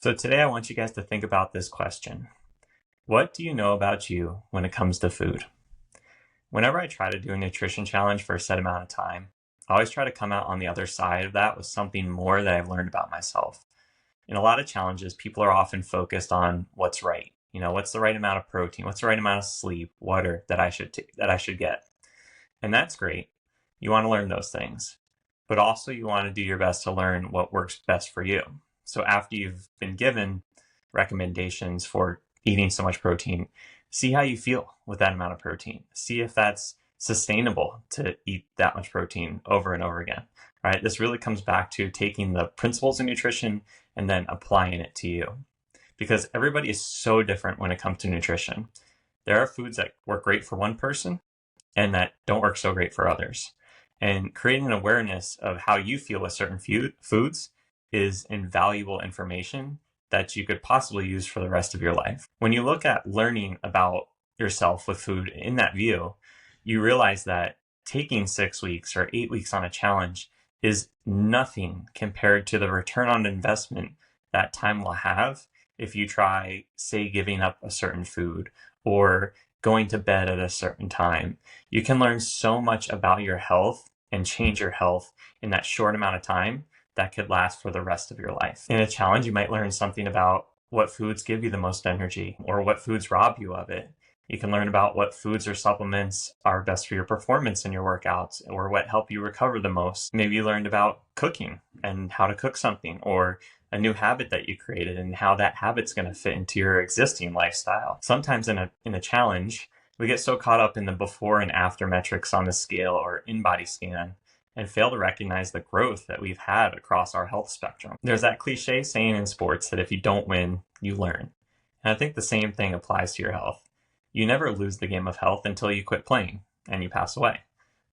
So today I want you guys to think about this question. What do you know about you when it comes to food? Whenever I try to do a nutrition challenge for a set amount of time, I always try to come out on the other side of that with something more that I've learned about myself. In a lot of challenges, people are often focused on what's right. What's the right amount of protein? What's the right amount of sleep, water that I should get? And that's great. You want to learn those things. But also you want to do your best to learn what works best for you. So after you've been given recommendations for eating so much protein, see how you feel with that amount of protein. See if that's sustainable to eat that much protein over and over again. Right? This really comes back to taking the principles of nutrition and then applying it to you. Because everybody is so different when it comes to nutrition. There are foods that work great for one person and that don't work so great for others. And creating an awareness of how you feel with certain foods is invaluable information that you could possibly use for the rest of your life. When you look at learning about yourself with food in that view, you realize that taking 6 weeks or 8 weeks on a challenge is nothing compared to the return on investment that time will have if you try, say, giving up a certain food or going to bed at a certain time. You can learn so much about your health and change your health in that short amount of time that could last for the rest of your life. In a challenge, you might learn something about what foods give you the most energy or what foods rob you of it. You can learn about what foods or supplements are best for your performance in your workouts or what help you recover the most. Maybe you learned about cooking and how to cook something, or a new habit that you created and how that habit's going to fit into your existing lifestyle. Sometimes in a challenge, we get so caught up in the before and after metrics on the scale or in-body scan and fail to recognize the growth that we've had across our health spectrum. There's that cliche saying in sports that if you don't win, you learn. And I think the same thing applies to your health. You never lose the game of health until you quit playing and you pass away.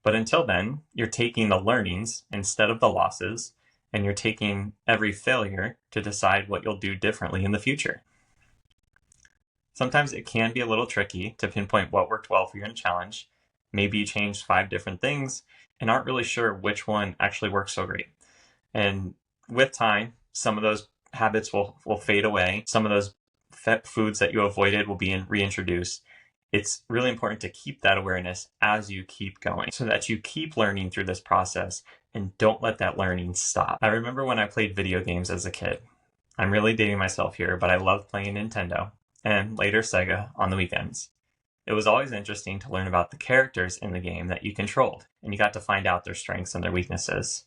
But until then, you're taking the learnings instead of the losses, and you're taking every failure to decide what you'll do differently in the future. Sometimes it can be a little tricky to pinpoint what worked well for you in a challenge. Maybe you changed 5 different things and aren't really sure which one actually works so great. And with time, some of those habits will fade away. Some of those foods that you avoided will be reintroduced. It's really important to keep that awareness as you keep going so that you keep learning through this process and don't let that learning stop. I remember when I played video games as a kid. I'm really dating myself here, but I loved playing Nintendo and later Sega on the weekends. It was always interesting to learn about the characters in the game that you controlled, and you got to find out their strengths and their weaknesses.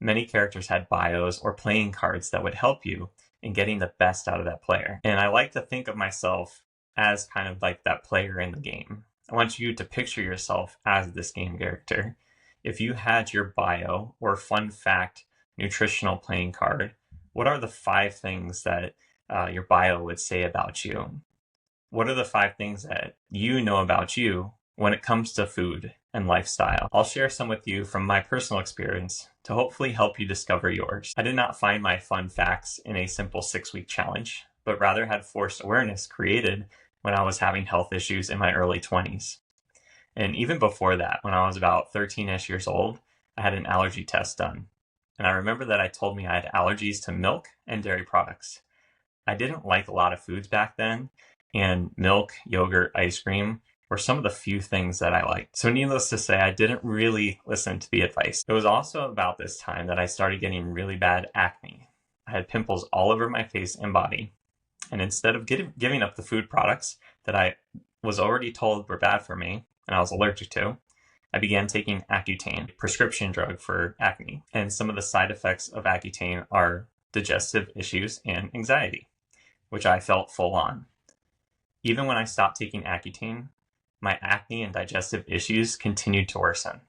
Many characters had bios or playing cards that would help you in getting the best out of that player. And I like to think of myself as kind of like that player in the game. I want you to picture yourself as this game character. If you had your bio or fun fact nutritional playing card, what are the 5 things that your bio would say about you? What are the 5 things that you know about you when it comes to food and lifestyle? I'll share some with you from my personal experience to hopefully help you discover yours. I did not find my fun facts in a simple 6-week challenge, but rather had forced awareness created when I was having health issues in my early 20s. And even before that, when I was about 13-ish years old, I had an allergy test done. And I remember that I told me I had allergies to milk and dairy products. I didn't like a lot of foods back then, and milk, yogurt, ice cream were some of the few things that I liked. So needless to say, I didn't really listen to the advice. It was also about this time that I started getting really bad acne. I had pimples all over my face and body. And instead of giving up the food products that I was already told were bad for me and I was allergic to, I began taking Accutane, a prescription drug for acne. And some of the side effects of Accutane are digestive issues and anxiety, which I felt full on. Even when I stopped taking Accutane, my acne and digestive issues continued to worsen.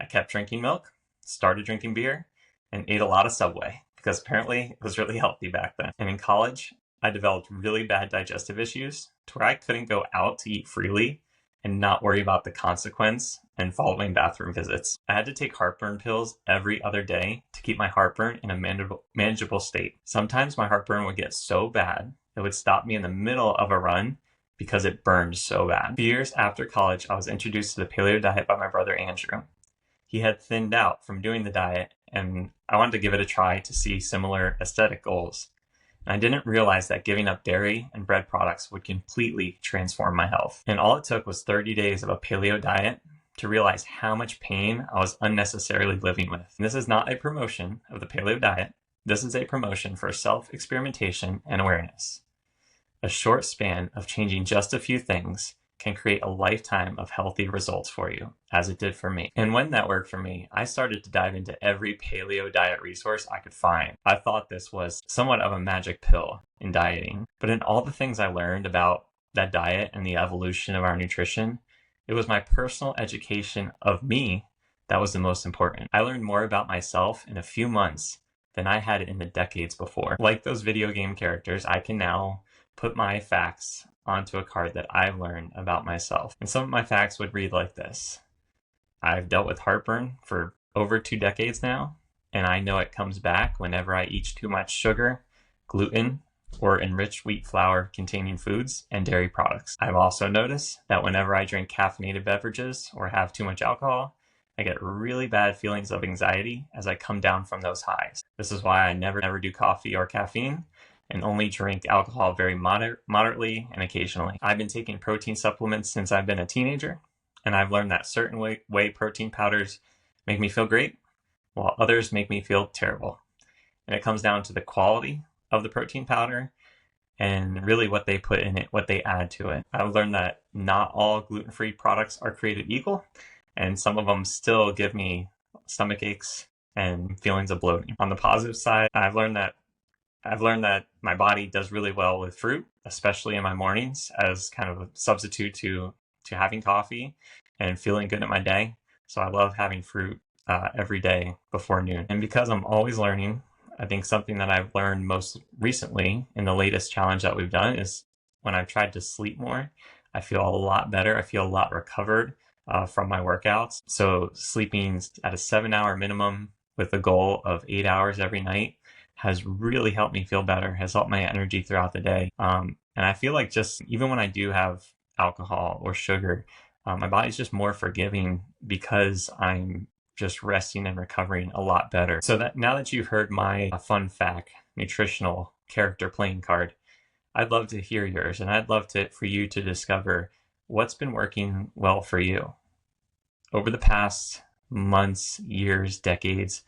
I kept drinking milk, started drinking beer, and ate a lot of Subway because apparently it was really healthy back then. And in college, I developed really bad digestive issues to where I couldn't go out to eat freely and not worry about the consequence and following bathroom visits. I had to take heartburn pills every other day to keep my heartburn in a manageable state. Sometimes my heartburn would get so bad it would stop me in the middle of a run because it burned so bad. A few years after college, I was introduced to the paleo diet by my brother Andrew. He had thinned out from doing the diet, and I wanted to give it a try to see similar aesthetic goals. And I didn't realize that giving up dairy and bread products would completely transform my health. And all it took was 30 days of a paleo diet to realize how much pain I was unnecessarily living with. And this is not a promotion of the paleo diet. This is a promotion for self-experimentation and awareness. A short span of changing just a few things can create a lifetime of healthy results for you, as it did for me. And when that worked for me, I started to dive into every paleo diet resource I could find. I thought this was somewhat of a magic pill in dieting, but in all the things I learned about that diet and the evolution of our nutrition, it was my personal education of me that was the most important. I learned more about myself in a few months than I had in the decades before. Like those video game characters, I can now put my facts onto a card that I've learned about myself. And some of my facts would read like this. I've dealt with heartburn for over 2 decades now, and I know it comes back whenever I eat too much sugar, gluten, or enriched wheat flour containing foods and dairy products. I've also noticed that whenever I drink caffeinated beverages or have too much alcohol, I get really bad feelings of anxiety as I come down from those highs. This is why I never do coffee or caffeine, and only drink alcohol very moderately and occasionally. I've been taking protein supplements since I've been a teenager, and I've learned that certain whey protein powders make me feel great, while others make me feel terrible. And it comes down to the quality of the protein powder and really what they put in it, what they add to it. I've learned that not all gluten-free products are created equal, and some of them still give me stomach aches and feelings of bloating. On the positive side, I've learned that my body does really well with fruit, especially in my mornings as kind of a substitute to having coffee and feeling good at my day. So I love having fruit every day before noon. And because I'm always learning, I think something that I've learned most recently in the latest challenge that we've done is when I've tried to sleep more, I feel a lot better. I feel a lot recovered from my workouts. So sleeping at a 7-hour minimum with the goal of 8 hours every night has really helped me feel better, has helped my energy throughout the day. And I feel like just even when I do have alcohol or sugar, my body's just more forgiving because I'm just resting and recovering a lot better. So that now that you've heard my fun fact, nutritional character playing card, I'd love to hear yours, and I'd love for you to discover what's been working well for you. Over the past months, years, decades,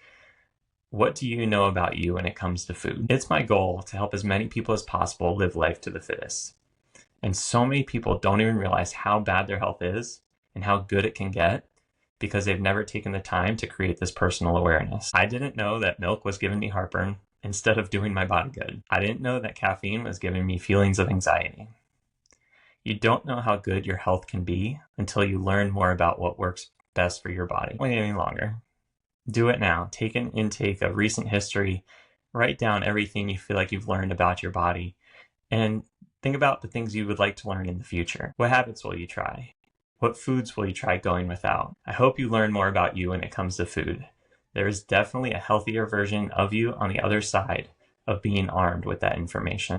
what do you know about you when it comes to food? It's my goal to help as many people as possible live life to the fittest. And so many people don't even realize how bad their health is and how good it can get because they've never taken the time to create this personal awareness. I didn't know that milk was giving me heartburn instead of doing my body good. I didn't know that caffeine was giving me feelings of anxiety. You don't know how good your health can be until you learn more about what works best for your body. Wait any longer. Do it now. Take an intake of recent history. Write down everything you feel like you've learned about your body. And think about the things you would like to learn in the future. What habits will you try? What foods will you try going without? I hope you learn more about you when it comes to food. There is definitely a healthier version of you on the other side of being armed with that information.